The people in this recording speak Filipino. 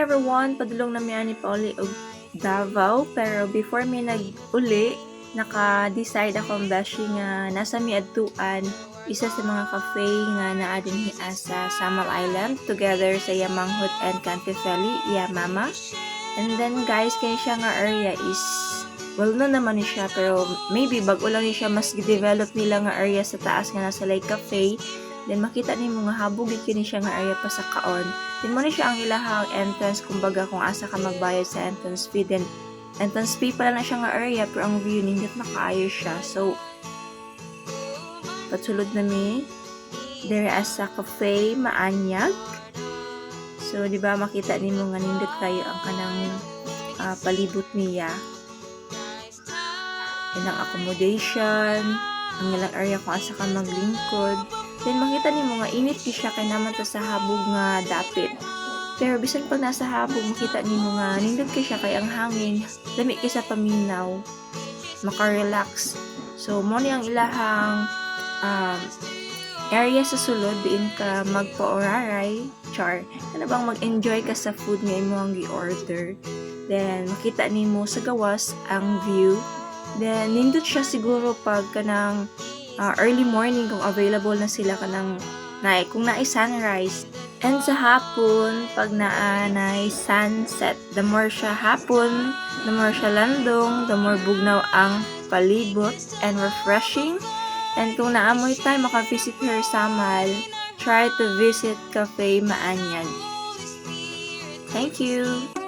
everyone! Padulong na miya ni Pauli og Davao. Pero before mi nag-uli, naka-decide akong beshi nga nasa mi adtuan isa sa mga cafe nga naa dinhi sa Samal Island together sa Yamanghut and Cantefeli, Yamama. And then guys, kaya siya nga area is well known naman ni siya pero maybe bago lang ni siya mas develop nila nga area sa taas nga nasa Lake Cafe. Then makita ni mo nga habog kini siya nga area pa sa kaon. Then mo ni siya ang ilahang entrance kumbaga kung asa ka magbayad sa entrance fee. Then entrance fee pala na siya nga area pero ang view nindot na kaayo siya. So patsulod na mi there as sa cafe Maanyag. So di ba makita nimo nga nindot kayo ang kanang palibot niya. Inang accommodation, ang ilang area kung asa ka maglingkod. Then makita nimo nga init ki siya kay naman ta sa habog nga dapit. Pero bisan pag nasa habog makita nimo nga nindot ki siya kay ang hangin lami ki sa paminaw. Maka-relax. So mo ni ang ilahang area sa sulod diin ka magpa-oraray, char. Ano bang mag-enjoy ka sa food nga imo ang gi-order. Then makita nimo sa gawas ang view. Then nindot siya siguro pag kanang early morning kung available na sila kanang kung naay sunrise. And sa hapon, pag naay sunset, the more siya hapon, the more siya landong, the more bugnaw ang palibot and refreshing. And kung naamoy tayo maka-visit her Samal, try to visit Cafe Maanyag. Thank you!